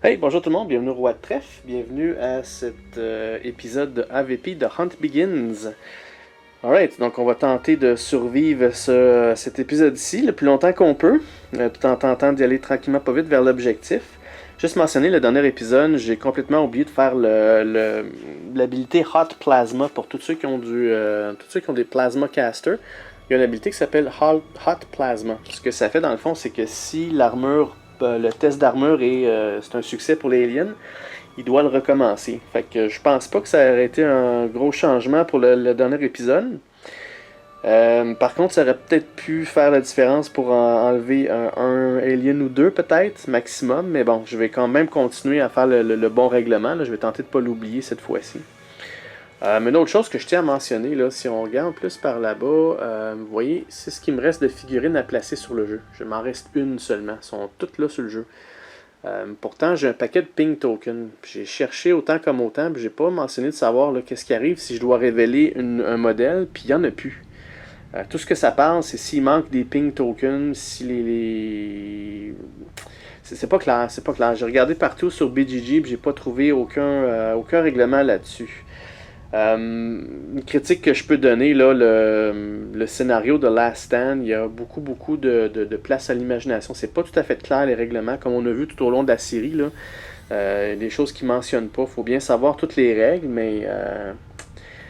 Hey, bonjour tout le monde, bienvenue au Roi de Trèfle, bienvenue à cet épisode de AVP de Hunt Begins. Alright, donc on va tenter de survivre cet épisode-ci le plus longtemps qu'on peut, tout en tentant d'y aller tranquillement pas vite vers l'objectif. Juste mentionner, le dernier épisode, j'ai complètement oublié de faire l'habilité Hot Plasma pour tous ceux qui ont des Plasma Casters. Il y a une habilité qui s'appelle Hot Plasma. Ce que ça fait dans le fond, c'est que si le test d'armure c'est un succès pour les aliens, il doit le recommencer. Fait que je pense pas que ça aurait été un gros changement pour le dernier épisode. Par contre, ça aurait peut-être pu faire la différence pour enlever un alien ou deux peut-être, maximum. Mais bon, je vais quand même continuer à faire le bon règlement. Là. Je vais tenter de ne pas l'oublier cette fois-ci. Mais une autre chose que je tiens à mentionner, là, si on regarde plus par là-bas, vous voyez, c'est ce qui me reste de figurines à placer sur le jeu. Je m'en reste une seulement. Elles sont toutes là sur le jeu. Pourtant, j'ai un paquet de ping tokens. J'ai cherché autant comme autant, puis j'ai pas mentionné de savoir qu'est-ce qui arrive si je dois révéler un modèle, puis il n'y en a plus. Tout ce que ça parle, c'est s'il manque des ping tokens, si les... C'est pas clair, c'est pas clair. J'ai regardé partout sur BGG, puis j'ai pas trouvé aucun règlement là-dessus. Une critique que je peux donner, là, le scénario de Last Stand, il y a beaucoup de place à l'imagination. C'est pas tout à fait clair les règlements, comme on a vu tout au long de la série. Des choses qui ne mentionnent pas. Il faut bien savoir toutes les règles, mais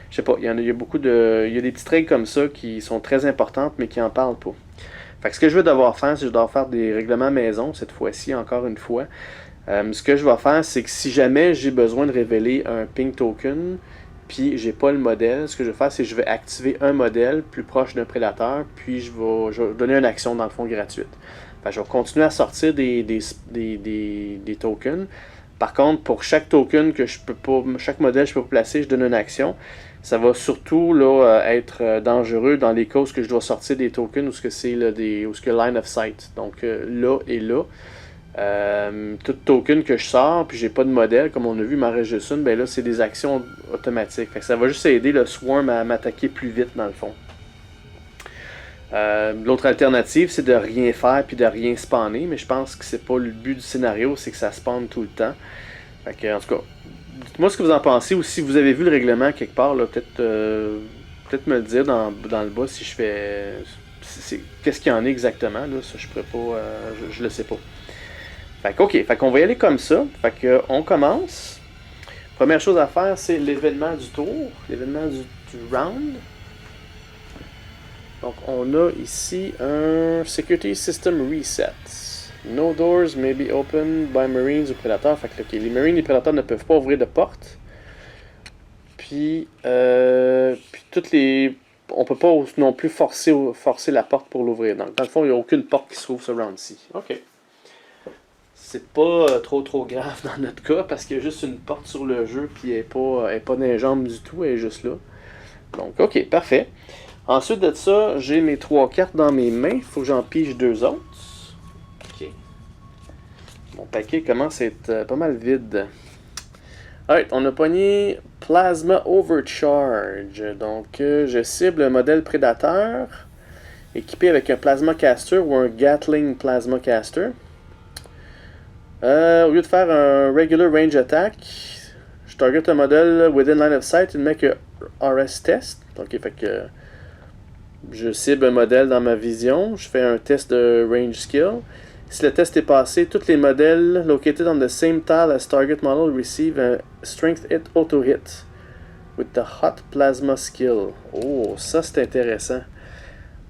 je sais pas, il y a des petites règles comme ça qui sont très importantes, mais qui en parlent pas. Fait que ce que je vais devoir faire, c'est que je dois faire des règlements maison, cette fois-ci, encore une fois. Ce que je vais faire, c'est que si jamais j'ai besoin de révéler un ping token, puis j'ai pas le modèle, ce que je vais faire, c'est que je vais activer un modèle plus proche d'un prédateur, puis je vais donner une action dans le fond gratuite. Fait que je vais continuer à sortir des tokens. Par contre, pour chaque token que je peux pas, chaque modèle que je peux pas placer, je donne une action. Ça va surtout là, être dangereux dans les causes que je dois sortir des tokens ou ce que c'est où ce que line of sight. Donc là et là. Tout token que je sors, puis j'ai pas de modèle, comme on a vu, m'en reste juste une, ben là c'est des actions automatiques. Fait que ça va juste aider le swarm à m'attaquer plus vite dans le fond. L'autre alternative, c'est de rien faire puis de rien spawner, mais je pense que c'est pas le but du scénario, c'est que ça spawn tout le temps. Fait que, en tout cas, dites-moi ce que vous en pensez, ou si vous avez vu le règlement quelque part, peut-être me le dire dans le bas si je fais. Qu'est-ce qu'il y en a exactement, là, ça je pourrais pas. Je le sais pas. Fait que, ok, fait qu'on va y aller comme ça. Fait que, on commence. Première chose à faire, c'est l'événement du tour, l'événement du round. Donc, on a ici un Security System Reset. No doors may be opened by Marines ou Prédateurs. Fait que, ok, les Marines et les Prédateurs ne peuvent pas ouvrir de porte. Puis toutes les... On peut pas non plus forcer la porte pour l'ouvrir. Donc, dans le fond, il n'y a aucune porte qui se trouve ce round-ci. Ok. C'est pas trop grave dans notre cas parce qu'il y a juste une porte sur le jeu puis elle est pas dans les jambes du tout, elle est juste là. Donc ok, parfait. Ensuite de ça, j'ai mes 3 cartes dans mes mains, il faut que j'en pige 2 autres. Ok. Mon paquet commence à être pas mal vide. Alright, on a pogné Plasma Overcharge. Donc je cible un modèle prédateur équipé avec un Plasma Caster ou un Gatling Plasma Caster. Au lieu de faire un regular range attack, je target un modèle within line of sight and make a RS test. Ok, fait que je cible un modèle dans ma vision, je fais un test de range skill. Si le test est passé, tous les modèles located on the same tile as target model receive a strength hit auto hit with the hot plasma skill. Oh, ça c'est intéressant.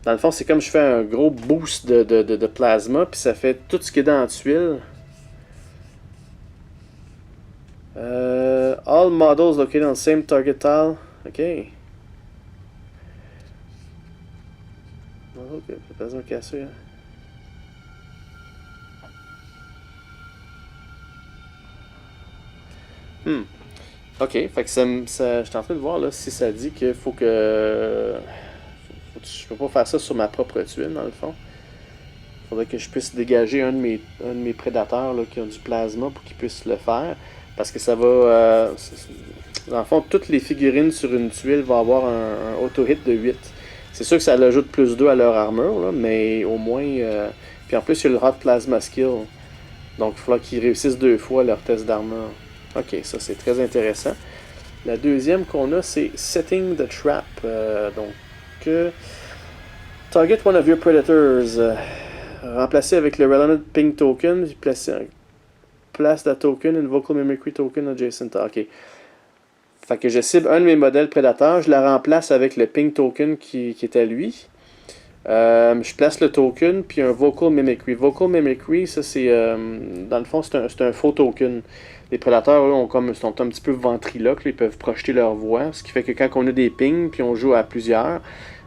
Dans le fond, c'est comme je fais un gros boost de plasma, puis ça fait tout ce qui est dans la tuile. All models located on the same target tile. Ok. Ok, plasma cassé. Ok, fait que je suis en train de voir là, si ça dit qu'il faut que. Je peux pas faire ça sur ma propre tuile dans le fond. Il faudrait que je puisse dégager un de mes prédateurs là, qui ont du plasma pour qu'ils puissent le faire. Parce que ça va... dans le fond, toutes les figurines sur une tuile vont avoir un auto-hit de 8. C'est sûr que ça ajoute plus 2 à leur armure, là, mais au moins... Puis en plus, il y a le Hot Plasma Skill. Donc il faudra qu'ils réussissent 2 fois leur test d'armure. Ok, ça c'est très intéressant. La deuxième qu'on a, c'est Setting the Trap. Target one of your predators. Remplacer avec le Relevant Ping Token. Place la token in Vocal Mimicry Token adjacent. Ok. Fait que je cible un de mes modèles prédateurs, je la remplace avec le Ping Token qui est à lui. Je place le token, puis un Vocal Mimicry. Vocal Mimicry, ça c'est. Dans le fond, c'est un faux token. Les prédateurs, eux, sont un petit peu ventriloques, ils peuvent projeter leur voix. Ce qui fait que quand on a des pings, puis on joue à plusieurs,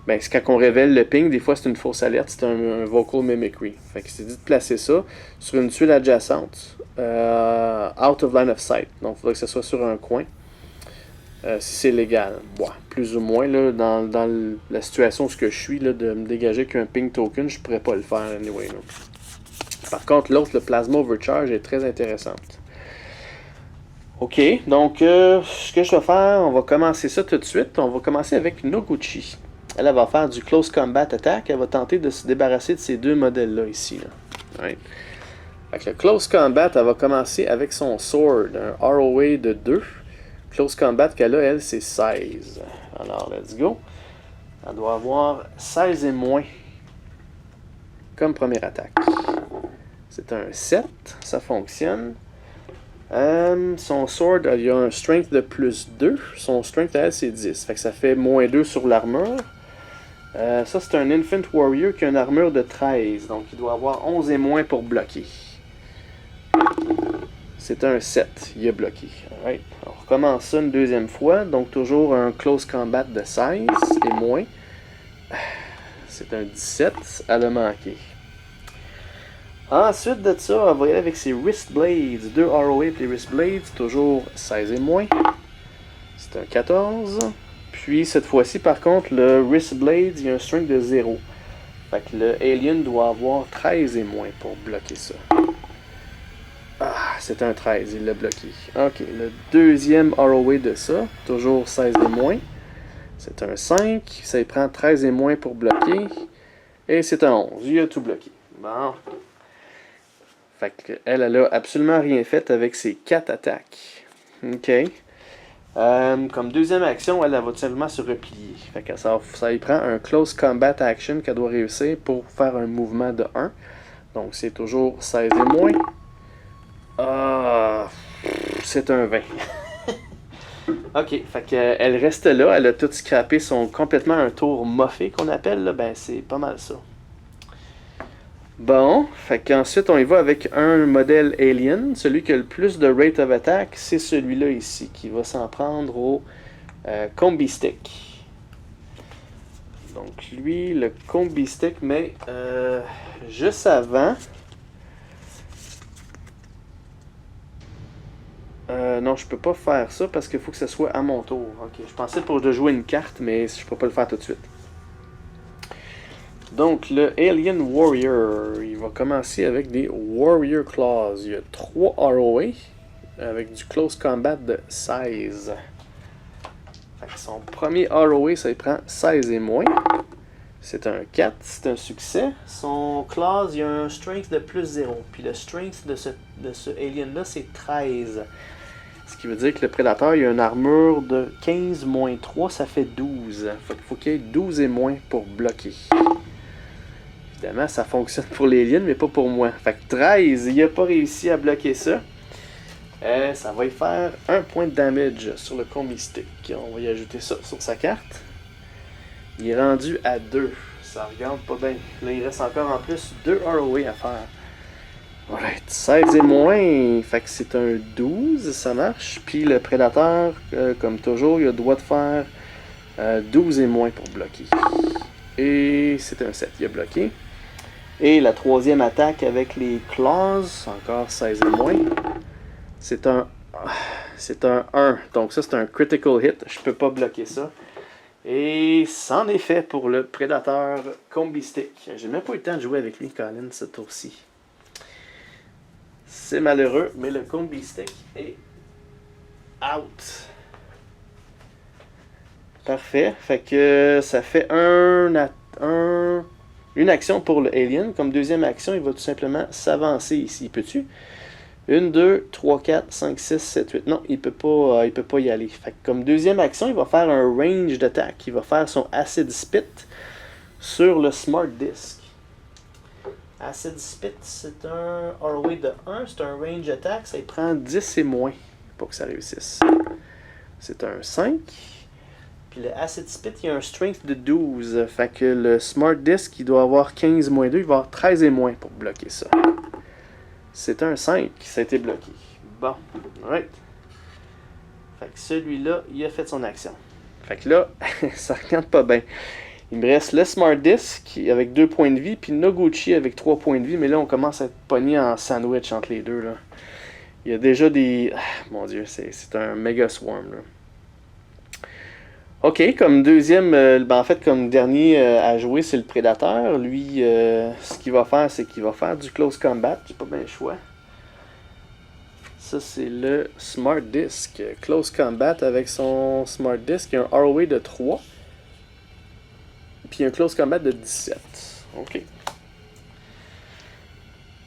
ben, c'est quand on révèle le ping, des fois c'est une fausse alerte, c'est un Vocal Mimicry. Fait que c'est dit de placer ça sur une tuile adjacente, out of line of sight. Donc il faudrait que ce soit sur un coin. Si c'est légal. Bon, plus ou moins, là, dans la situation où je suis, là, de me dégager qu'un ping token, je pourrais pas le faire anyway. Là. Par contre, l'autre, le Plasma Overcharge, est très intéressante. Ok, donc ce que je vais faire, on va commencer ça tout de suite. On va commencer avec Noguchi. Elle va faire du Close Combat Attack. Elle va tenter de se débarrasser de ces deux modèles-là ici. Là. Right. Avec le Close Combat, elle va commencer avec son Sword, un ROA de 2. Close Combat qu'elle a, elle, c'est 16. Alors, let's go. Elle doit avoir 16 et moins comme première attaque. C'est un 7, ça fonctionne. Son Sword, il y a un Strength de plus 2. Son Strength, elle, c'est 10. Fait que ça fait moins 2 sur l'armure. Ça, c'est un Infant Warrior qui a une armure de 13. Donc, il doit avoir 11 et moins pour bloquer. C'est un 7. Il a bloqué. Alright. On recommence ça une deuxième fois. Donc, toujours un Close Combat de 16 et moins. C'est un 17. Elle a manqué. Ensuite de ça, on va y aller avec ses Wrist Blades. 2 ROA et les Wrist Blades. Toujours 16 et moins. C'est un 14. Puis, cette fois-ci, par contre, le Wrist Blades, il y a un strength de 0. Fait que le Alien doit avoir 13 et moins pour bloquer ça. Ah, c'est un 13, il l'a bloqué. Ok, le deuxième ROA de ça, toujours 16 et moins. C'est un 5, ça y prend 13 et moins pour bloquer. Et c'est un 11, il a tout bloqué. Bon. Fait qu'elle, elle a absolument rien fait avec ses 4 attaques. Ok. Comme deuxième action, elle va tout simplement se replier. Fait que ça y prend un Close Combat Action qu'elle doit réussir pour faire un mouvement de 1. Donc c'est toujours 16 et moins. Ah, c'est un 20. Ok, fait qu'elle reste là, elle a tout scrappé, complètement un tour moffé qu'on appelle, là, ben c'est pas mal ça. Bon, fait qu'ensuite on y va avec un modèle Alien, celui qui a le plus de rate of attack, c'est celui-là ici, qui va s'en prendre au Combi Stick. Donc lui, le Combi Stick, mais juste avant... non, je peux pas faire ça parce qu'il faut que ce soit à mon tour. Ok, je pensais pour de jouer une carte, mais je peux pas le faire tout de suite. Donc, le Alien Warrior, il va commencer avec des Warrior Claws. Il y a 3 ROA avec du Close Combat de 16. Fait que son premier ROA, ça il prend 16 et moins. C'est un 4, c'est un succès. Son Claws, il y a un Strength de plus 0. Puis le Strength de ce Alien-là, c'est 13. Ce qui veut dire que le prédateur, il a une armure de 15 moins 3, ça fait 12. Fait qu'il faut qu'il y ait 12 et moins pour bloquer. Évidemment, ça fonctionne pour l'alien, mais pas pour moi. Fait que 13, il n'a pas réussi à bloquer ça. Ça va y faire 1 point de damage sur le Combi Stick. On va y ajouter ça sur sa carte. Il est rendu à 2. Ça regarde pas bien. Là, il reste encore en plus 2 ROA à faire. Alright, 16 et moins, fait que c'est un 12, ça marche. Puis le prédateur, comme toujours, il a le droit de faire 12 et moins pour bloquer. Et c'est un 7, il a bloqué. Et la troisième attaque avec les claws, encore 16 et moins. C'est un 1, donc ça c'est un critical hit, je peux pas bloquer ça. Et c'en est fait pour le prédateur Combi Stick. J'ai même pas eu le temps de jouer avec lui, Colin, ce tour-ci. C'est malheureux, mais le Combi Stick est out. Parfait. Fait que ça fait une action pour le Alien. Comme deuxième action, il va tout simplement s'avancer ici. Peux-tu? 1, 2, 3, 4, 5, 6, 7, 8. Non, il peut pas y aller. Fait que comme deuxième action, il va faire un range d'attaque. Il va faire son Acid Spit sur le Smart Disc. Acid Spit, c'est un ROA de 1, c'est un range attack, ça prend 10 et moins pour que ça réussisse. C'est un 5. Puis le Acid Spit, il y a un strength de 12. Fait que le Smart Disc, il doit avoir 15 moins 2, il va avoir 13 et moins pour bloquer ça. C'est un 5, ça a été bloqué. Bon, alright. Fait que celui-là, il a fait son action. Fait que là, ça regarde pas bien. Il me reste le Smart Disc avec 2 points de vie, puis Noguchi avec 3 points de vie, mais là on commence à être pogné en sandwich entre les deux. Là. Il y a déjà des... mon dieu, c'est un méga swarm. Là. Ok, comme deuxième, en fait comme dernier à jouer, c'est le Prédateur. Lui, ce qu'il va faire, c'est qu'il va faire du Close Combat, j'ai pas bien le choix. Ça c'est le Smart Disc. Close Combat avec son Smart Disc, il y a un ROA de 3. Puis un Close Combat de 17. Ok.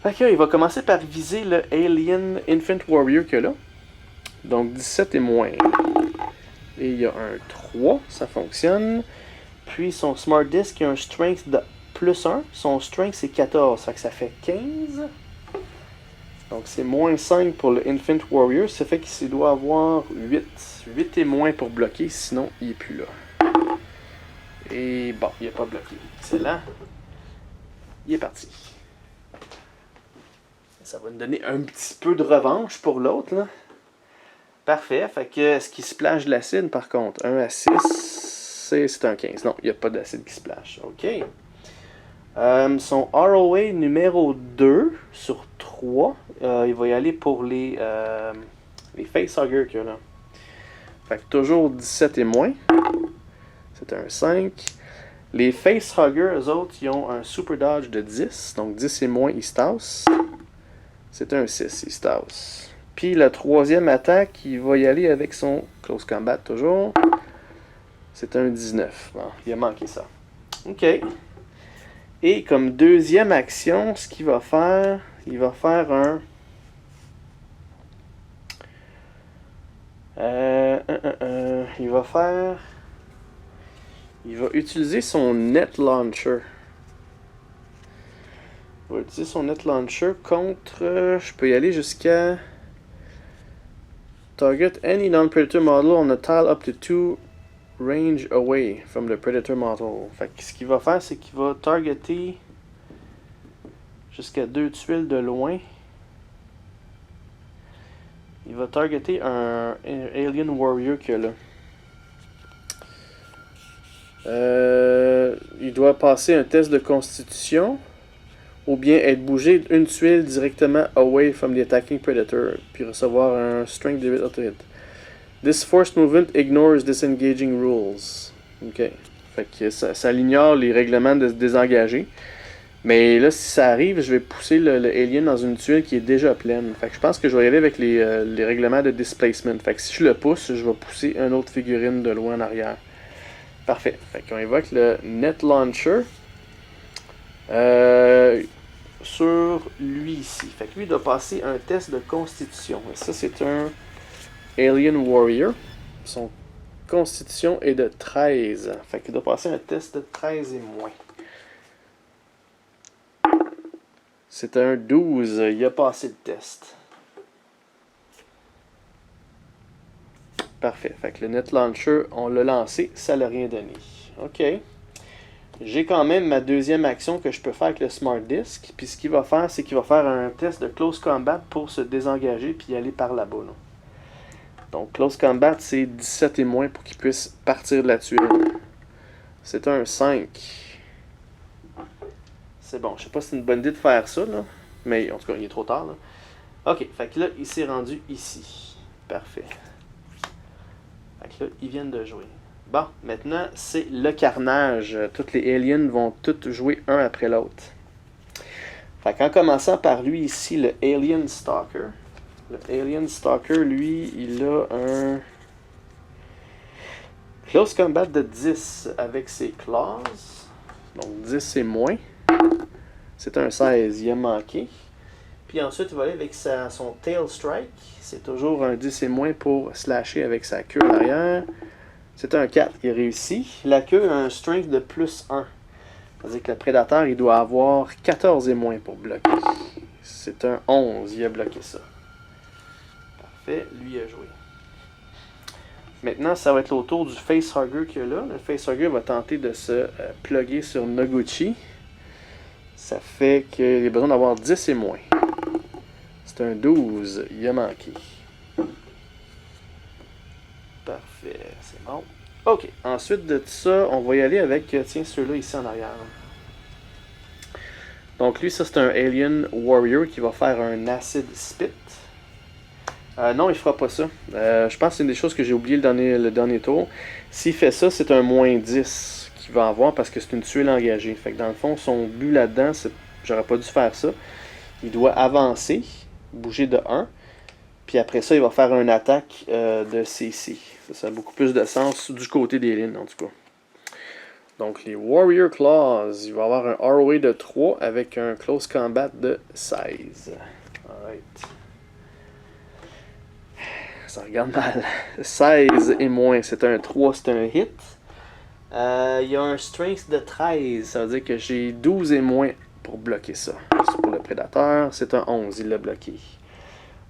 Fait que il va commencer par viser le Alien Infant Warrior que là. Donc 17 et moins. Et il y a un 3, ça fonctionne. Puis son Smart Disc, il a un Strength de plus 1. Son Strength c'est 14, fait que ça fait 15. Donc c'est moins 5 pour le Infant Warrior. Ça fait qu'il doit avoir 8. 8 et moins pour bloquer, sinon il est plus là. Et bon, il n'est pas bloqué. Excellent. Il est parti. Ça va nous donner un petit peu de revanche pour l'autre. Là. Parfait. Fait que ce qui splash de l'acide, par contre, 1 à 6, c'est un 15. Non, il n'y a pas d'acide qui splash. OK. Son ROA numéro 2 sur 3, il va y aller pour les facehuggers qu'il y a là. Fait que toujours 17 et moins. C'est un 5. Les facehuggers, eux autres, ils ont un super dodge de 10. Donc 10 et moins, ils se tassent. C'est un 6, ils se tassent. Puis la troisième attaque, il va y aller avec son close combat toujours. C'est un 19. Bon, il a manqué ça. OK. Et comme deuxième action, ce qu'il va faire, il va faire un... il va faire... Il va utiliser son Net Launcher. Il va utiliser son Net Launcher contre... je peux y aller jusqu'à... Target any non-predator model on a tile up to 2 range away from the predator model. Fait que ce qu'il va faire, c'est qu'il va targeter jusqu'à 2 tuiles de loin. Il va targeter un Alien Warrior qu'il y a là. Il doit passer un test de constitution ou bien être bougé une tuile directement away from the attacking predator puis recevoir un strength de 8 auto hit. This forced movement ignores disengaging rules. Ok. Fait que ça ignore les règlements de se désengager. Mais là, si ça arrive, je vais pousser le alien dans une tuile qui est déjà pleine. Fait que je pense que je vais y aller avec les règlements de displacement. Fait que si je le pousse, je vais pousser une autre figurine de loin en arrière. Parfait. Fait qu'on évoque le Net Launcher sur lui ici. Fait que lui, il doit passer un test de constitution. Et ça, c'est un Alien Warrior. Son constitution est de 13. Fait qu'il doit passer un test de 13 et moins. C'est un 12. Il a passé le test. Parfait. Fait que le Net Launcher, on l'a lancé, ça l'a rien donné. OK. J'ai quand même ma deuxième action que je peux faire avec le Smart Disc. Puis ce qu'il va faire, c'est qu'il va faire un test de Close Combat pour se désengager puis aller par là-bas. Là. Donc Close Combat, c'est 17 et moins pour qu'il puisse partir de la tuile. C'est un 5. C'est bon. Je sais pas si c'est une bonne idée de faire ça, là. Mais en tout cas, il est trop tard. Là. OK. Fait que là, il s'est rendu ici. Parfait. Fait que là, ils viennent de jouer. Bon, maintenant, c'est le carnage. Toutes les aliens vont toutes jouer un après l'autre. Fait qu'en commençant par lui ici, le Alien Stalker. Le Alien Stalker, lui, il a un Close Combat de 10 avec ses claws. Donc 10 et moins. C'est un 16, il a manqué. Puis ensuite, il va aller avec son Tail Strike. C'est toujours un 10 et moins pour slasher avec sa queue à l'arrière. C'est un 4, il réussit. La queue a un strength de plus 1. C'est-à-dire que le prédateur, il doit avoir 14 et moins pour bloquer. C'est un 11, il a bloqué ça. Parfait, lui a joué. Maintenant, ça va être le tour du Facehugger qu'il y a là. Le Facehugger va tenter de se plugger sur Noguchi. Ça fait qu'il a besoin d'avoir 10 et moins. C'est un 12, il a manqué. Parfait, c'est bon. Ok, ensuite de ça, on va y aller avec, tiens, ceux-là ici en arrière. Donc lui, ça c'est un Alien Warrior qui va faire un Acid Spit. Non, il fera pas ça. Je pense que c'est une des choses que j'ai oublié le dernier tour. S'il fait ça, c'est un moins 10 qu'il va avoir parce que c'est une tuile engagée. Fait que dans le fond, son but là-dedans, j'aurais pas dû faire ça. Il doit avancer, bouger de 1. Puis après ça, il va faire une attaque de CC. Ça a beaucoup plus de sens du côté des lignes, en tout cas. Donc, les Warrior Claws, il va avoir un ROA de 3 avec un Close Combat de 16. Alright. Ça regarde mal. 16 et moins, c'est un 3, c'est un hit. Il y a un Strength de 13, ça veut dire que j'ai 12 et moins pour bloquer ça. C'est pour le prédateur, c'est un 11, il l'a bloqué.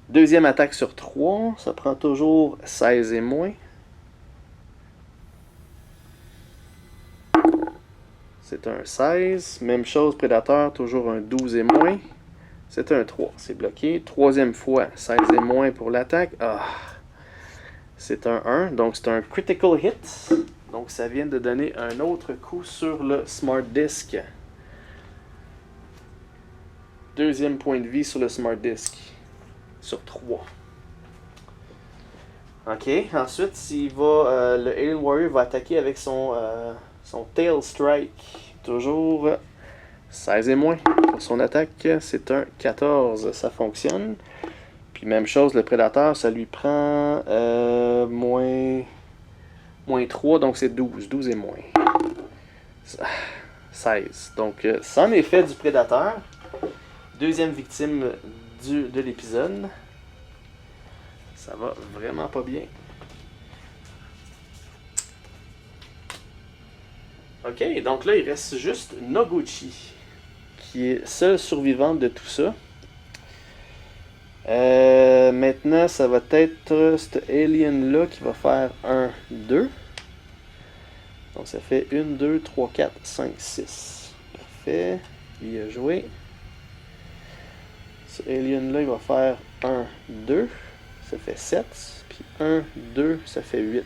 Deuxième attaque sur 3, ça prend toujours 16 et moins. C'est un 16. Même chose, prédateur, toujours un 12 et moins. C'est un 3, c'est bloqué. Troisième fois, 16 et moins pour l'attaque. Ah, c'est un 1, donc c'est un critical hit. Donc ça vient de donner un autre coup sur le Smart Disc. Deuxième point de vie sur le Smart Disc. Sur 3. Ok, ensuite, le Alien Warrior va attaquer avec son Tail Strike. Toujours 16 et moins pour son attaque. C'est un 14, ça fonctionne. Puis même chose, le prédateur, ça lui prend moins 3, donc c'est 12. 12 et moins. 16. Donc, c'en est fait du prédateur. Deuxième victime de l'épisode. Ça va vraiment pas bien. Ok, donc là, il reste juste Noguchi, qui est seule survivante de tout ça. Maintenant, ça va être cet alien-là qui va faire 1, 2. Donc ça fait 1, 2, 3, 4, 5, 6. Parfait. Il a joué. Ce alien-là, il va faire 1, 2. Ça fait 7. Puis 1, 2, ça fait 8.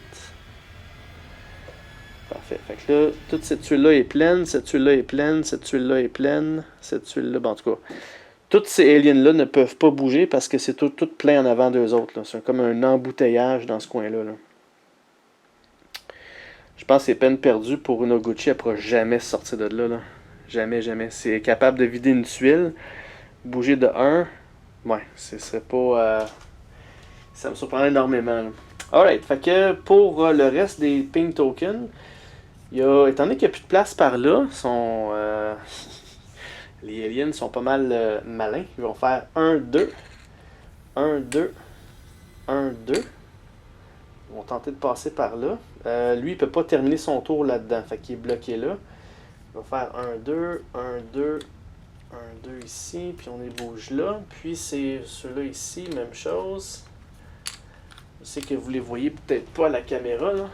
Parfait. Fait que là, toute cette tuile-là est pleine, cette tuile-là est pleine, cette tuile-là est pleine, cette tuile-là, bon, en tout cas, tous ces aliens-là ne peuvent pas bouger parce que c'est tout plein en avant d'eux autres. C'est comme un embouteillage dans ce coin-là. Là. Je pense que c'est peine perdue pour Noguchi, elle ne pourra jamais sortir de là. Jamais, jamais. C'est capable de vider une tuile, bouger de 1. Ouais, ce serait pas... ça me surprend énormément. Là. Alright, fait que pour le reste des ping tokens, étant donné qu'il n'y a plus de place par là, les aliens sont pas mal malins. Ils vont faire 1, 2, 1, 2, 1, 2. Ils vont tenter de passer par là. Lui, il peut pas terminer son tour là-dedans. Fait qu'il est bloqué là. Il va faire 1, 2, 1, 2, 1, 2 ici. Puis on les bouge là. Puis c'est ceux-là ici, même chose. Je sais que vous les voyez peut-être pas à la caméra. Là.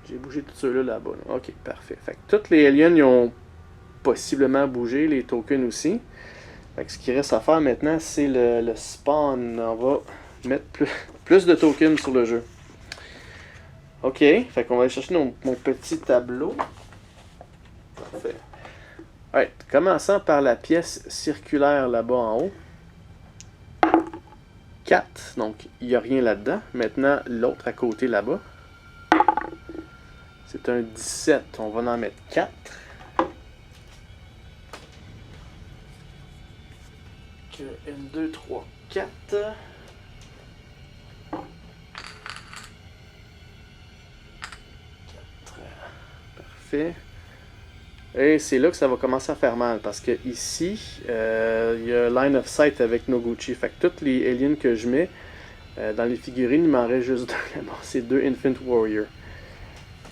J'ai bougé tous ceux-là là-bas. Là. Ok, parfait. Fait que tous les aliens, ils ont possiblement bougé, les tokens aussi. Fait que ce qui reste à faire maintenant, c'est le spawn. On va mettre plus de tokens sur le jeu. Ok, fait qu'on va aller chercher mon petit tableau. Parfait. Alright, commençant par la pièce circulaire là-bas en haut. 4, donc il n'y a rien là-dedans. Maintenant, l'autre à côté là-bas. C'est un 17, on va en mettre 4. 1, 2, 3, 4. Parfait. Et c'est là que ça va commencer à faire mal, parce que ici, il y a line of sight avec Noguchi. Fait que toutes les aliens que je mets, dans les figurines, il m'en reste juste deux. Bon, c'est deux Infant Warrior.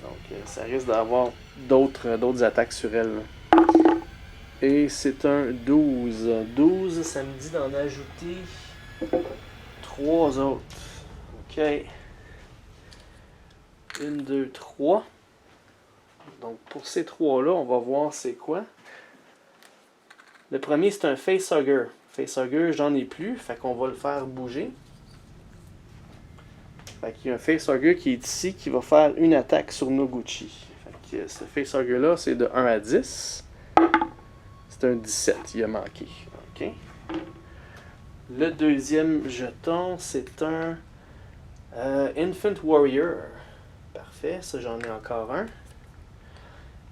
Donc ça risque d'avoir d'autres attaques sur elle. Et c'est un 12. 12, ça me dit d'en ajouter 3 autres. Ok. 1, 2, 3. Donc pour ces 3-là, on va voir c'est quoi. Le premier, c'est un Facehugger. Facehugger, j'en ai plus, fait qu'on va le faire bouger. Fait qu'il y a un Facehugger qui est ici qui va faire une attaque sur Noguchi. Fait que ce Facehugger-là, c'est de 1 à 10. C'est un 17, il a manqué. Ok. Le deuxième jeton, c'est un Infant Warrior. Parfait, ça j'en ai encore un.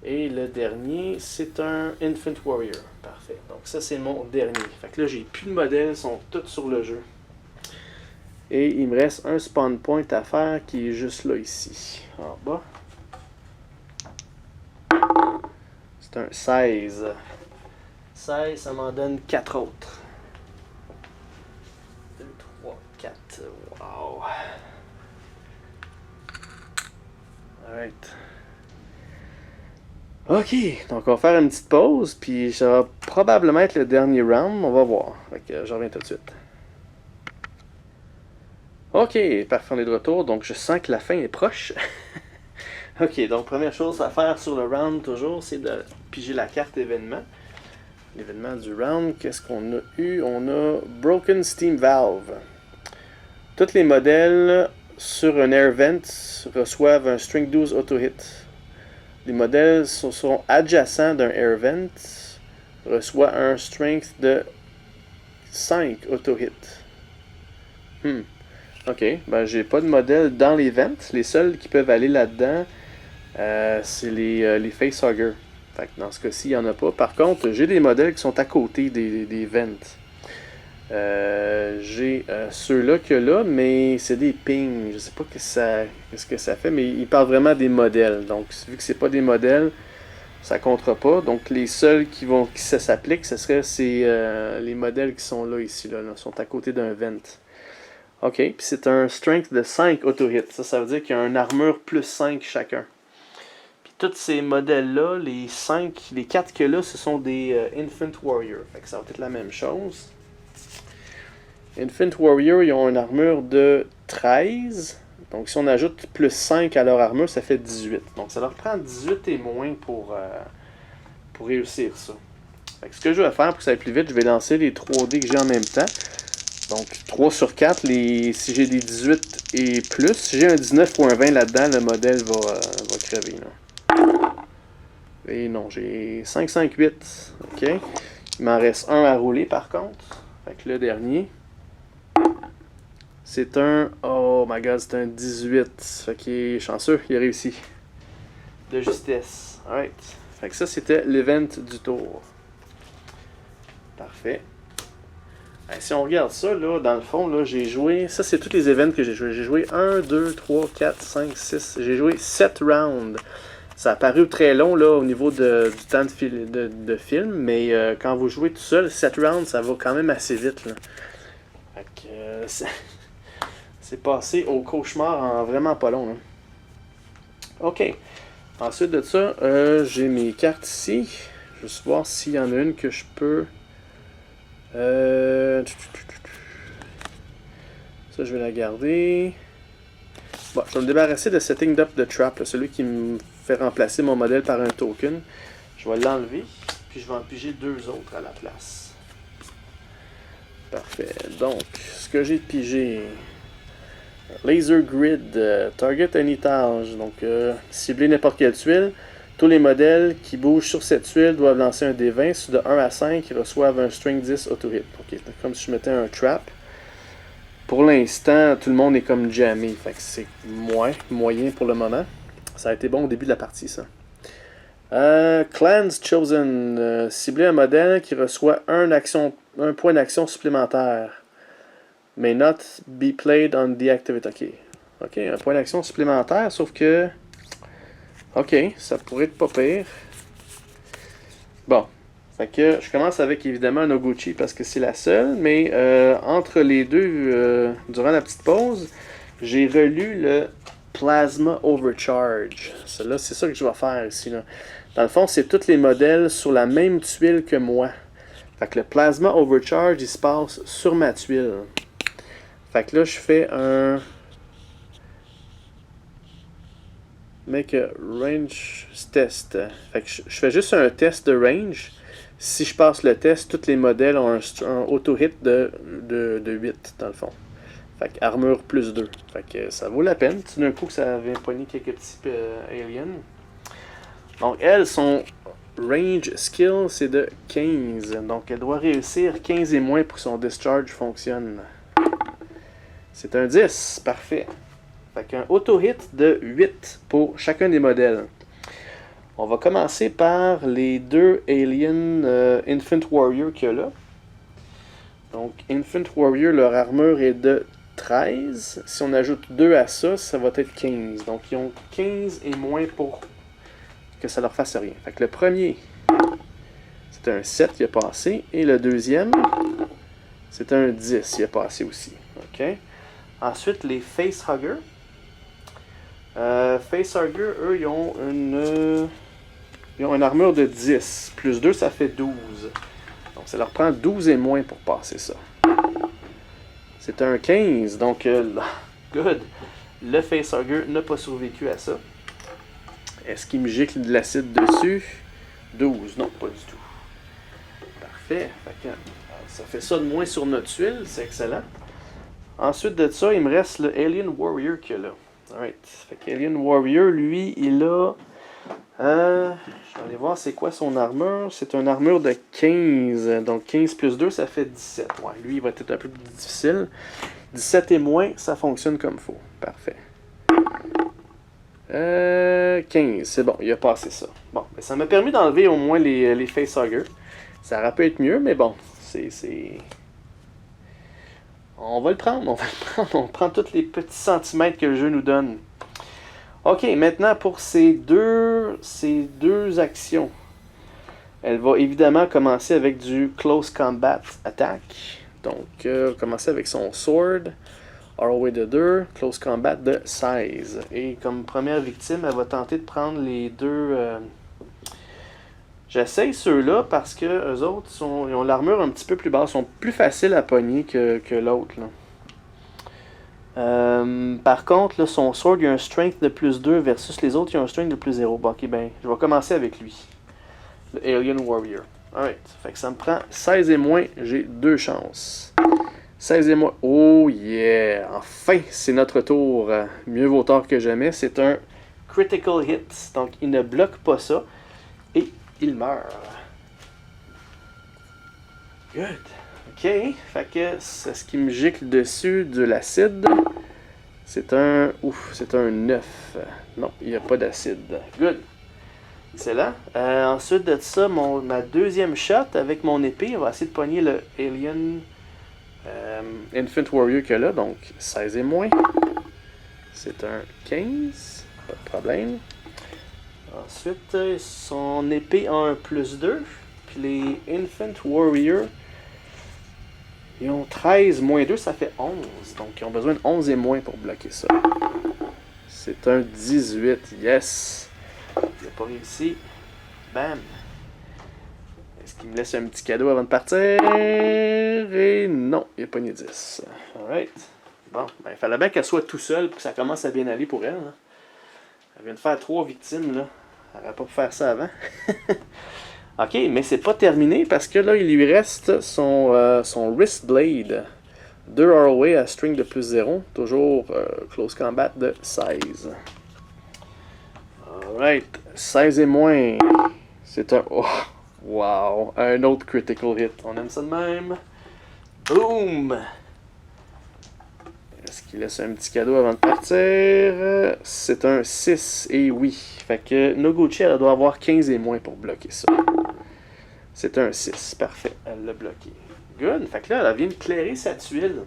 Et le dernier, c'est un Infant Warrior. Parfait. Donc ça, c'est mon dernier. Fait que là, j'ai plus de modèles, ils sont tous sur le jeu. Et il me reste un spawn point à faire qui est juste là, ici, en bas. C'est un 16. 16, ça m'en donne 4 autres. 2, 3, 4. Wow. Alright. Ok, donc on va faire une petite pause, puis ça va probablement être le dernier round, on va voir. Fait que je reviens tout de suite. Ok, parfait, on est de retour, donc je sens que la fin est proche. Ok, donc première chose à faire sur le round toujours, c'est de piger la carte événement. L'événement du round, qu'est-ce qu'on a eu? On a Broken Steam Valve. Tous les modèles sur un Air Vent reçoivent un Strength 12 Auto-Hit. Les modèles seront adjacents d'un Air Vent reçoit un Strength de 5 Auto-Hit. Ok, ben j'ai pas de modèle dans les vents. Les seuls qui peuvent aller là-dedans, c'est les Facehugger. Fait que dans ce cas-ci, il n'y en a pas. Par contre, j'ai des modèles qui sont à côté des vents. J'ai ceux-là que là, mais c'est des pings. Je sais pas qu'est-ce que ça fait, mais ils parlent vraiment des modèles. Donc, vu que c'est pas des modèles, ça comptera pas. Donc, les seuls qui ça s'applique, ce serait les modèles qui sont là, ici, là, sont à côté d'un vent. Ok, puis c'est un strength de 5 auto-hit. Ça veut dire qu'il y a une armure plus 5 chacun. Puis tous ces modèles-là, les 4 que là, ce sont des Infant Warrior. Fait que ça va être la même chose. Infant Warrior, ils ont une armure de 13. Donc si on ajoute plus 5 à leur armure, ça fait 18. Donc ça leur prend 18 et moins pour réussir ça. Fait que ce que je vais faire pour que ça aille plus vite, je vais lancer les 3D que j'ai en même temps. Donc 3 sur 4, si j'ai des 18 et plus, si j'ai un 19 ou un 20 là-dedans, le modèle va crever. Là. Et non, j'ai 5, 5, 8. Ok. Il m'en reste un à rouler par contre. Fait que le dernier. C'est un... Oh my god, c'est un 18. Fait qu'il est chanceux, il a réussi. De justesse. Alright. Fait que ça, c'était l'event du tour. Parfait. Et si on regarde ça, là, dans le fond, là, j'ai joué... Ça, c'est tous les events que j'ai joué. J'ai joué 1, 2, 3, 4, 5, 6. J'ai joué 7 rounds. Ça a paru très long, là, au niveau du temps de film. Mais quand vous jouez tout seul, 7 rounds, ça va quand même assez vite, là. Fait que... c'est passé au cauchemar en vraiment pas long. Hein. Ok. Ensuite de ça, j'ai mes cartes ici. Je vais juste voir s'il y en a une que je peux... Ça, je vais la garder. Bon, je vais me débarrasser de Setting Up the Trap, là, celui qui me fait remplacer mon modèle par un token. Je vais l'enlever, puis je vais en piger 2 autres à la place. Parfait. Donc, ce que j'ai pigé... Laser Grid, target any tile, donc cibler n'importe quelle tuile. Tous les modèles qui bougent sur cette tuile doivent lancer un D20. Sur de 1 à 5, ils reçoivent un string 10 auto-hit. Okay, comme si je mettais un trap. Pour l'instant, tout le monde est comme jammé. Fait que c'est moyen pour le moment. Ça a été bon au début de la partie, ça. Clans Chosen. Cibler un modèle qui reçoit un point d'action supplémentaire. May not be played on deactivate. Ok, un point d'action supplémentaire, sauf que... Ok, ça pourrait être pas pire. Bon. Fait que je commence avec évidemment Noguchi parce que c'est la seule, mais entre les deux, durant la petite pause, j'ai relu le Plasma Overcharge. Celle-là, c'est ça que je vais faire ici. Là. Dans le fond, c'est tous les modèles sur la même tuile que moi. Fait que le Plasma Overcharge, il se passe sur ma tuile. Fait que là, je fais un... Make a range test. Fait que je fais juste un test de range. Si je passe le test, tous les modèles ont un auto-hit de 8 dans le fond. Fait que armure plus 2. Fait que ça vaut la peine. Tout d'un coup que ça vient pogner quelques petits aliens. Donc elle, son range skill, c'est de 15. Donc elle doit réussir 15 et moins pour que son discharge fonctionne. C'est un 10. Parfait. Fait qu'un auto-hit de 8 pour chacun des modèles. On va commencer par les deux Alien Infant Warrior qu'il y a là. Donc, Infant Warrior, leur armure est de 13. Si on ajoute 2 à ça, ça va être 15. Donc, ils ont 15 et moins pour que ça leur fasse rien. Fait que le premier, c'est un 7, il a passé. Et le deuxième, c'est un 10, il a passé aussi. OK? Ensuite, les Facehugger. Facehugger, eux, ils ont une armure de 10. Plus 2, ça fait 12. Donc, ça leur prend 12 et moins pour passer ça. C'est un 15. Donc, good. Le Facehugger n'a pas survécu à ça. Est-ce qu'il me gicle de l'acide dessus? 12. Non, pas du tout. Parfait. Fait que, ça fait ça de moins sur notre tuile. C'est excellent. Ensuite de ça, il me reste le Alien Warrior qu'il y a là. Alright. Fait que Alien Warrior, lui, il a... je vais aller voir c'est quoi son armure. C'est une armure de 15. Donc 15 plus 2, ça fait 17. Ouais, lui, il va être un peu plus difficile. 17 et moins, ça fonctionne comme il faut. Parfait. 15, c'est bon, il a passé ça. Bon, ben, ça m'a permis d'enlever au moins les facehuggers. Ça aurait pu être mieux, mais bon, c'est... On va le prendre, on prend tous les petits centimètres que le jeu nous donne. Ok, maintenant pour ces deux actions. Elle va évidemment commencer avec du Close Combat Attack. Donc, commencer avec son Sword. ROA de 2, Close Combat de 16. Et comme première victime, elle va tenter de prendre les deux... J'essaye ceux-là parce que eux autres ils ont l'armure un petit peu plus basse, sont plus faciles à pogner que l'autre. Par contre, là, son sword, il a un strength de plus 2 versus les autres, il a un strength de plus 0. Bon, ok, ben, je vais commencer avec lui. Le Alien Warrior. Alright, fait que ça me prend 16 et moins, j'ai 2 chances. 16 et moins, oh yeah! Enfin, c'est notre tour. Mieux vaut tard que jamais. C'est un critical hit, donc il ne bloque pas ça. Et il meurt. Good. Ok. Fait que c'est ce qui me gicle dessus de l'acide. C'est un... Ouf, c'est un 9. Non, il n'y a pas d'acide. Good. Excellent. Ensuite de ça, ma deuxième shot avec mon épée, on va essayer de pogner le Alien Infant Warrior qu'il y a là. Donc 16 et moins. C'est un 15. Pas de problème. Ensuite, son épée a un plus 2. Puis les Infant Warrior, ils ont 13 moins 2, ça fait 11. Donc, ils ont besoin de 11 et moins pour bloquer ça. C'est un 18. Yes! Il n'a pas réussi. Bam! Est-ce qu'il me laisse un petit cadeau avant de partir? Et non, il n'a pas ni 10. Alright. Bon, ben, il fallait bien qu'elle soit tout seule pour que ça commence à bien aller pour elle. Hein. Elle vient de faire 3 victimes, là. Elle n'aurait pas pu faire ça avant. Ok, mais c'est pas terminé parce que là, il lui reste son Wrist Blade. 2 ROA à string de plus 0. Toujours Close Combat de 16. Alright, 16 et moins. C'est un... Oh, wow, un autre critical hit. On aime ça de même. Boom! Est-ce qu'il laisse un petit cadeau avant de partir? C'est un 6, et oui. Fait que Noguchi, elle doit avoir 15 et moins pour bloquer ça. C'est un 6, parfait. Elle l'a bloqué. Good. Fait que là, elle vient de clairer sa tuile.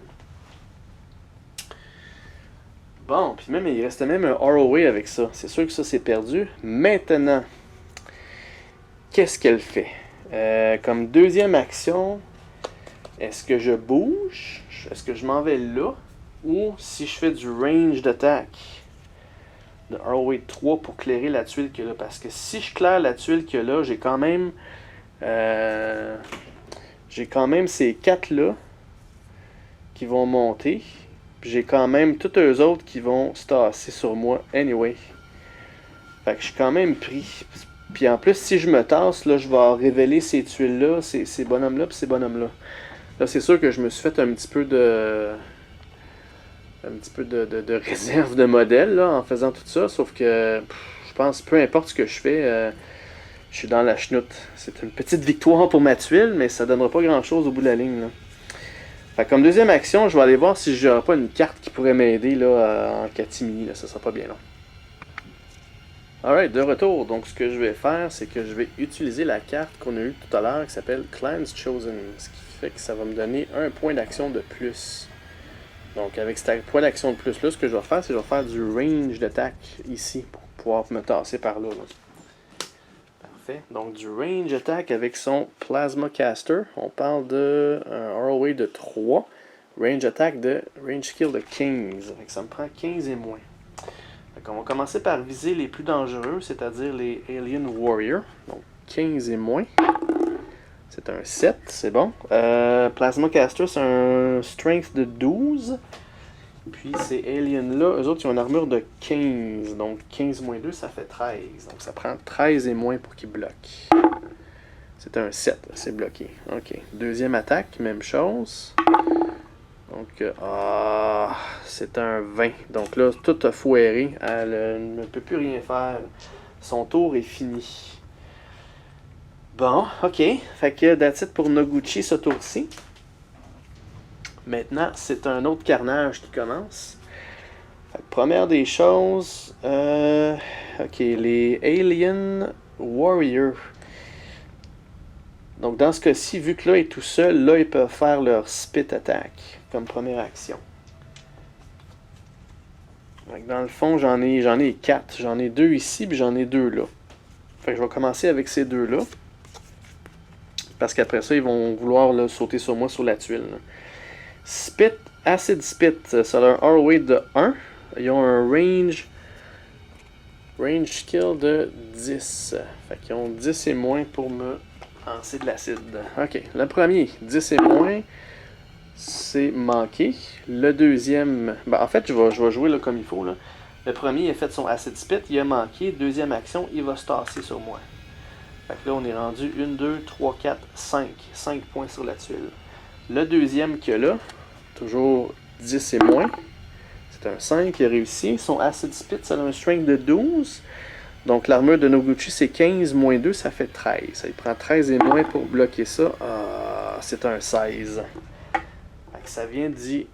Bon, puis même, il restait même un ROA avec ça. C'est sûr que ça, c'est perdu. Maintenant, qu'est-ce qu'elle fait? Comme deuxième action, est-ce que je bouge? Est-ce que je m'en vais là? Ou si je fais du range d'attaque de ROA 3 pour clairer la tuile qu'il y a là? Parce que si je claire la tuile qu'il y a là, j'ai quand même ces 4-là qui vont monter. Puis j'ai quand même tous eux autres qui vont se tasser sur moi anyway. Fait que je suis quand même pris. Puis en plus, si je me tasse, là, je vais révéler ces tuiles-là, ces bonhommes-là, puis ces bonhommes-là. Là, c'est sûr que je me suis fait un petit peu de réserve de modèle là, en faisant tout ça. Sauf que je pense, peu importe ce que je fais, je suis dans la chenoute. C'est une petite victoire pour ma tuile, mais ça donnera pas grand-chose au bout de la ligne. Là. Fait que comme deuxième action, je vais aller voir si j'aurai pas une carte qui pourrait m'aider là, en catimini. Là. Ça sera pas bien long. Alright, de retour. Donc, ce que je vais faire, c'est que je vais utiliser la carte qu'on a eue tout à l'heure qui s'appelle Clans Chosen. Ce qui fait que ça va me donner un point d'action de plus. Donc, avec ce point d'action de plus là, ce que je vais faire, c'est que je vais faire du range d'attaque ici pour pouvoir me tasser par là. Parfait. Donc, du range attack avec son Plasma Caster. On parle de un ROA de 3. Range attack de range skill de 15. Donc, ça me prend 15 et moins. On va commencer par viser les plus dangereux, c'est-à-dire les Alien Warriors. Donc 15 et moins. C'est un 7, c'est bon. Plasma Caster, c'est un Strength de 12. Puis ces Aliens-là, eux autres, ils ont une armure de 15. Donc 15 moins 2, ça fait 13. Donc ça prend 13 et moins pour qu'ils bloquent. C'est un 7, c'est bloqué. Ok. Deuxième attaque, même chose. Donc, c'est un 20. Donc là, tout a foiré. Elle ne peut plus rien faire. Son tour est fini. Bon, ok. Fait que that's it pour Noguchi ce tour-ci. Maintenant, c'est un autre carnage qui commence. Fait que première des choses, ok, les Alien Warriors. Donc dans ce cas-ci, vu que là est tout seul, là ils peuvent faire leur spit attack comme première action. Donc, dans le fond, j'en ai 4. J'en ai 2 ici, puis j'en ai 2 là. Fait que je vais commencer avec ces 2-là. Parce qu'après ça, ils vont vouloir là, sauter sur moi sur la tuile. Là. Spit, Acid Spit, ça a un ROA de 1. Ils ont un range skill de 10. Fait qu'ils ont 10 et moins pour me lancer de l'acide. Ok, le premier, 10 et moins. C'est manqué. Le deuxième... en fait, je vais jouer là, comme il faut. Là. Le premier, il a fait son Acid Spit. Il a manqué. Deuxième action, il va se tasser sur moi. Fait que là, on est rendu 1, 2, 3, 4, 5. 5 points sur la tuile. Le deuxième qu'il y a là, toujours 10 et moins. C'est un 5. Il a réussi. Son Acid Spit, ça a un strength de 12. Donc, l'armure de Noguchi, c'est 15 moins 2, ça fait 13. Ça il prend 13 et moins pour bloquer ça. C'est un 16. Ça vient d'y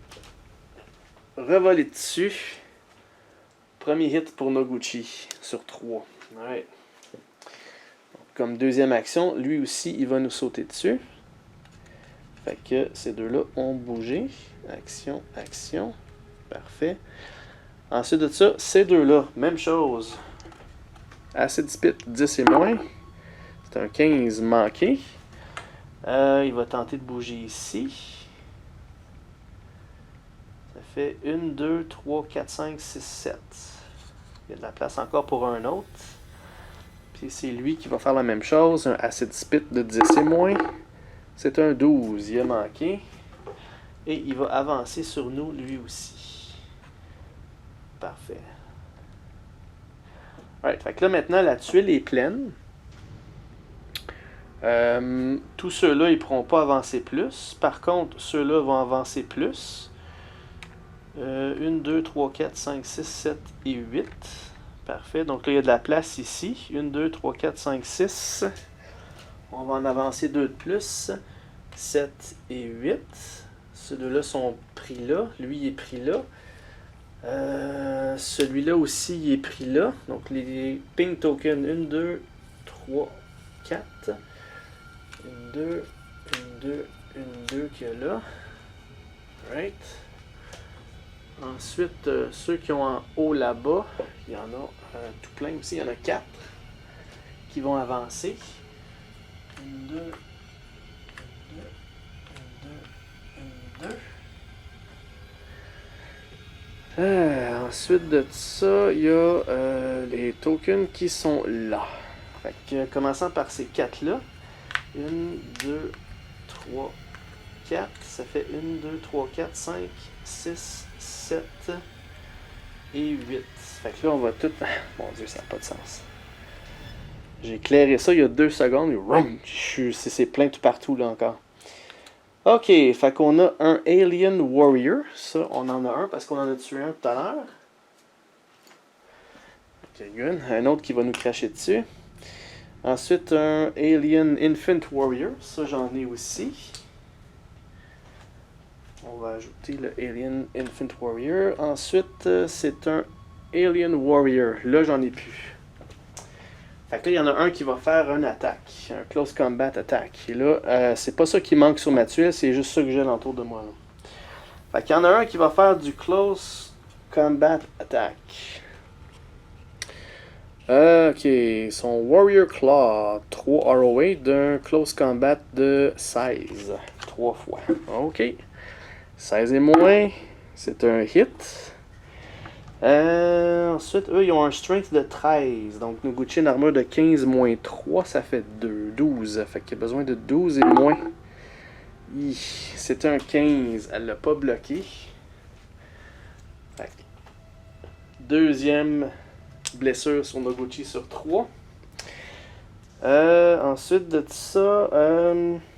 revoler dessus. Premier hit pour Noguchi sur 3. Ouais. Comme deuxième action, lui aussi, il va nous sauter dessus. Fait que ces deux-là ont bougé. Action, action. Parfait. Ensuite de ça, ces deux-là, même chose. Acid Spit, 10 et moins. C'est un 15 manqué. Il va tenter de bouger ici. Ça fait 1, 2, 3, 4, 5, 6, 7. Il y a de la place encore pour un autre. Puis c'est lui qui va faire la même chose. Un Acid Spit de 10 et moins. C'est un 12. Il a manqué. Et il va avancer sur nous lui aussi. Parfait. Alright, fait que là maintenant la tuile est pleine. Tous ceux-là, ils ne pourront pas avancer plus. Par contre, ceux-là vont avancer plus. 1, 2, 3, 4, 5, 6, 7 et 8. Parfait. Donc là, il y a de la place ici. 1, 2, 3, 4, 5, 6. On va en avancer 2 de plus. 7 et 8. Ceux deux-là sont pris là. Lui, il est pris là. Celui-là aussi, il est pris là. Donc les ping tokens. 1, 2, 3, 4. 1, 2, 1, 2, 1, 2 qu'il y a là. Right. Ensuite, ceux qui ont en haut là-bas, il y en a tout plein aussi, il y en a 4 qui vont avancer. Une, deux, une, deux. Ensuite de ça, il y a les tokens qui sont là. Fait que, commençant par ces 4-là. 1, 2, 3, 4. Ça fait 1, 2, 3, 4, 5, 6, 7 et 8. Fait que là, on va tout... Mon Dieu, ça n'a pas de sens. J'ai éclairé ça il y a 2 secondes. Et c'est plein tout partout là encore. Ok, fait qu'on a un Alien Warrior. Ça, on en a un parce qu'on en a tué un tout à l'heure. Ok, good. Un autre qui va nous cracher dessus. Ensuite, un Alien Infant Warrior. Ça, j'en ai aussi. On va ajouter le Alien Infant Warrior. Ensuite, c'est un Alien Warrior. Là, j'en ai plus. Fait que là, il y en a un qui va faire une attaque. Un Close Combat Attack. Et là, c'est pas ça qui manque sur ma tuile, c'est juste ça que j'ai autour de moi. Là. Fait qu'il y en a un qui va faire du Close Combat Attack. Ok, son Warrior Claw, 3 ROA d'un Close Combat de 16. 3 fois. Ok. 16 et moins, c'est un hit. Ensuite, eux, ils ont un strength de 13. Donc, Noguchi, une armure de 15 moins 3, ça fait 2. 12. Fait qu'il y a besoin de 12 et moins. C'est un 15. Elle l'a pas bloqué. Fait que, deuxième blessure sur Noguchi sur 3. Ensuite de ça,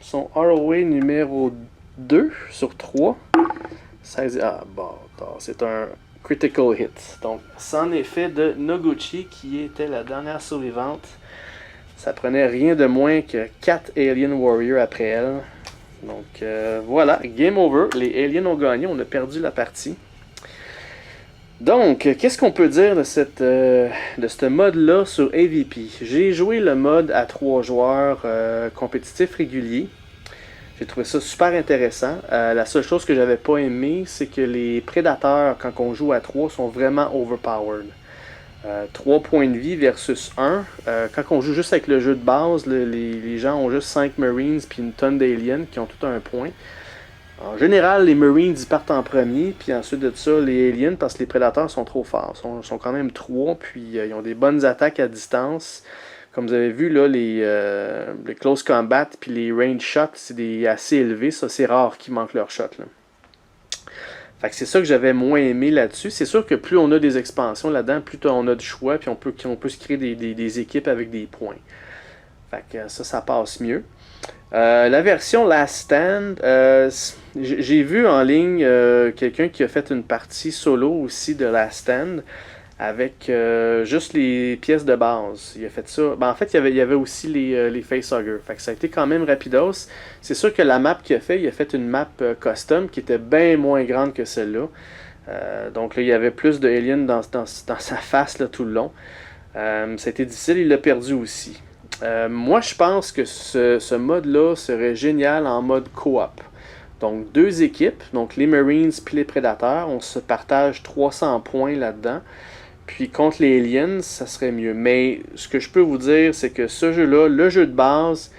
son ROA numéro 2 sur 3. 16. Ah, bon, c'est un critical hit. Donc, c'en est fait de Noguchi, qui était la dernière survivante. Ça prenait rien de moins que 4 Alien Warriors après elle. Donc, voilà, game over. Les aliens ont gagné, on a perdu la partie. Donc, qu'est-ce qu'on peut dire de ce mode-là sur AVP? J'ai joué le mode à 3 joueurs compétitif régulier. J'ai trouvé ça super intéressant. La seule chose que j'avais pas aimé, c'est que les prédateurs, quand on joue à 3, sont vraiment overpowered. 3 points de vie versus 1. Quand on joue juste avec le jeu de base, les gens ont juste 5 Marines puis une tonne d'aliens qui ont tout un point. En général, les Marines ils partent en premier, puis ensuite de ça, les aliens, parce que les prédateurs sont trop forts. Ils sont quand même 3, puis ils ont des bonnes attaques à distance. Comme vous avez vu, là, les close combat puis les range shots, c'est assez élevé. Ça, c'est rare qu'ils manquent leur shot. Là. Fait que c'est ça que j'avais moins aimé là-dessus. C'est sûr que plus on a des expansions là-dedans, plus on a de choix, puis on peut se créer des équipes avec des points. Fait que ça passe mieux. La version Last Stand, j'ai vu en ligne quelqu'un qui a fait une partie solo aussi de Last Stand avec juste les pièces de base. Il a fait ça. En fait, il y avait aussi les facehuggers. Fait que ça a été quand même rapidos. C'est sûr que la map qu'il a fait, il a fait une map custom qui était bien moins grande que celle-là. Donc là, il y avait plus de aliens dans sa face là, tout le long. Ça a été difficile, il l'a perdu aussi. Moi, je pense que ce mode-là serait génial en mode coop. Donc, 2 équipes, donc les Marines puis les Prédateurs, on se partage 300 points là-dedans. Puis contre les aliens, ça serait mieux. Mais ce que je peux vous dire, c'est que ce jeu-là, le jeu de base,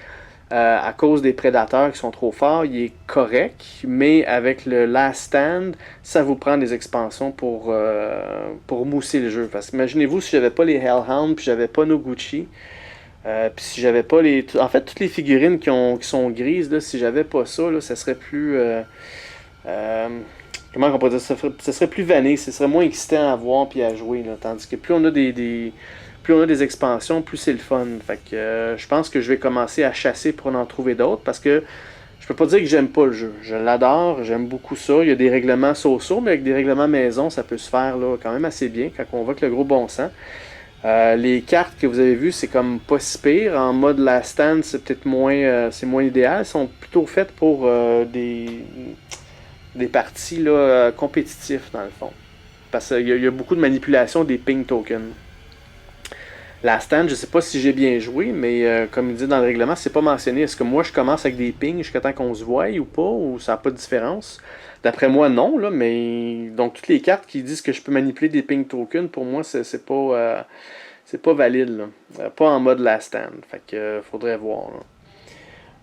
à cause des prédateurs qui sont trop forts, il est correct. Mais avec le Last Stand, ça vous prend des expansions pour mousser le jeu. Parce que imaginez-vous si j'avais pas les Hellhounds, puis j'avais pas Noguchi. Puis si j'avais pas les... En fait, toutes les figurines qui sont grises, là, si j'avais pas ça, là, ça serait plus... comment on pourrait dire, ça serait plus vanné, ce serait moins excitant à voir puis à jouer. Là, tandis que plus on a plus on a des expansions, plus c'est le fun. Fait que je pense que je vais commencer à chasser pour en trouver d'autres parce que je peux pas dire que j'aime pas le jeu. Je l'adore, j'aime beaucoup ça. Il y a des règlements so-so, mais avec des règlements maison, ça peut se faire là, quand même assez bien quand on voit que le gros bon sens. Les cartes que vous avez vues, c'est comme pas si pire. En mode Last Stand, c'est peut-être moins idéal. Elles sont plutôt faites pour des parties là, compétitifs dans le fond. Parce qu'il y a beaucoup de manipulation des ping tokens. Last Stand, je sais pas si j'ai bien joué, mais comme il dit dans le règlement, c'est pas mentionné. Est-ce que moi je commence avec des pings jusqu'à temps qu'on se voie ou pas, ou ça n'a pas de différence? D'après moi, non, là, mais donc toutes les cartes qui disent que je peux manipuler des ping tokens, pour moi, c'est pas valide. Là. Pas en mode Last Stand. Fait que faudrait voir. Là.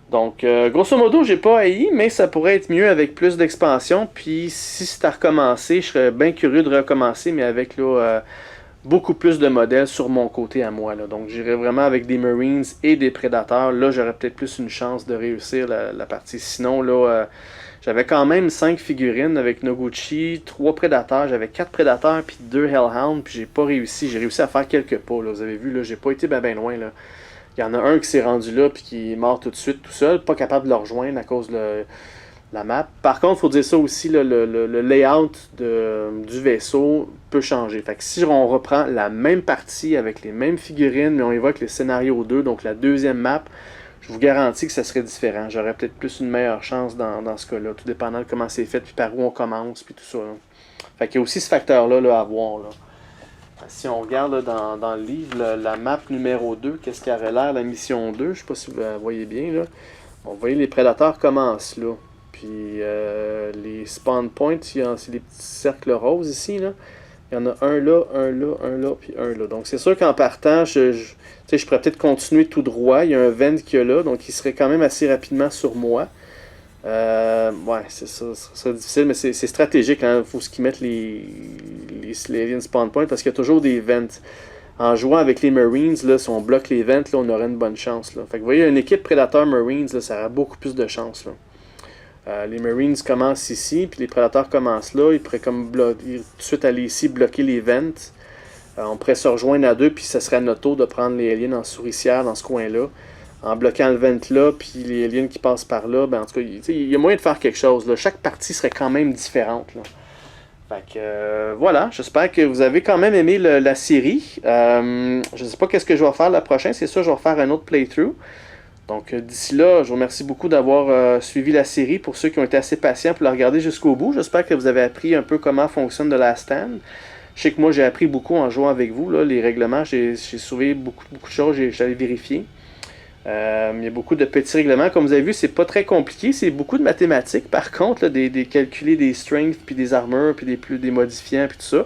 Donc, grosso modo, j'ai pas haï, mais ça pourrait être mieux avec plus d'expansion. Puis, si c'est à recommencer, je serais bien curieux de recommencer, mais avec là, beaucoup plus de modèles sur mon côté à moi. Là. Donc, j'irais vraiment avec des Marines et des Prédateurs. Là, j'aurais peut-être plus une chance de réussir la partie. Sinon, là, j'avais quand même 5 figurines avec Noguchi, 3 Prédateurs. J'avais 4 Prédateurs puis 2 Hellhounds, puis j'ai pas réussi. J'ai réussi à faire quelques pas. Là. Vous avez vu, là, j'ai pas été ben loin. Là. Il y en a un qui s'est rendu là puis qui est mort tout de suite tout seul, pas capable de le rejoindre à cause de la map. Par contre, il faut dire ça aussi, là, le layout du vaisseau peut changer. Fait que si on reprend la même partie avec les mêmes figurines, mais on évoque les scénarios 2, donc la deuxième map, je vous garantis que ça serait différent. J'aurais peut-être plus une meilleure chance dans ce cas-là, tout dépendant de comment c'est fait, puis par où on commence, puis tout ça. Là. Fait qu'il y a aussi ce facteur-là là, à voir. Là. Si on regarde là, dans le livre, la map numéro 2, qu'est-ce qui aurait l'air la mission 2, je sais pas si vous la voyez bien. Là. Vous voyez, les prédateurs commencent là. Puis les spawn points, c'est des petits cercles roses ici. Là. Il y en a un là, puis un là. Donc c'est sûr qu'en partant, je pourrais peut-être continuer tout droit. Il y a un vent qu'il y a là, donc il serait quand même assez rapidement sur moi. Ouais, c'est ça. Ça serait difficile, mais c'est stratégique. Il faut qu'ils mettent les aliens spawn points parce qu'il y a toujours des vents. En jouant avec les Marines, là, si on bloque les vents, là, on aurait une bonne chance. Là. Fait que vous voyez, une équipe Predator Marines, là, ça aurait beaucoup plus de chance. Là. Les Marines commencent ici, puis les Prédateurs commencent là. Ils pourraient comme tout de suite aller ici, bloquer les vents. On pourrait se rejoindre à deux, puis ça serait à notre tour de prendre les aliens en souricière dans ce coin-là. En bloquant le vent là, puis les aliens qui passent par là, ben en tout cas, il y a moyen de faire quelque chose. Là. Chaque partie serait quand même différente. Là. Fait que voilà, j'espère que vous avez quand même aimé la série. Je ne sais pas qu'est-ce que je vais faire la prochaine, c'est sûr, je vais faire un autre playthrough. Donc d'ici là, je vous remercie beaucoup d'avoir suivi la série pour ceux qui ont été assez patients pour la regarder jusqu'au bout. J'espère que vous avez appris un peu comment fonctionne The Last Stand. Je sais que moi j'ai appris beaucoup en jouant avec vous, là, les règlements, j'ai sauvé beaucoup de choses, j'allais vérifier. Il y a beaucoup de petits règlements. Comme vous avez vu, c'est pas très compliqué. C'est beaucoup de mathématiques. Par contre, là, calculer des strengths, puis des armures, puis des modifiants, puis tout ça.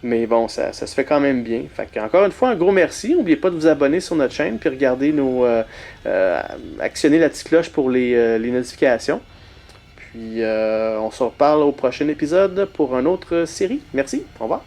Mais bon, ça se fait quand même bien. Fait que, encore une fois, un gros merci. N'oubliez pas de vous abonner sur notre chaîne, puis regarder actionner la petite cloche pour les notifications. Puis on se reparle au prochain épisode pour une autre série. Merci. Au revoir.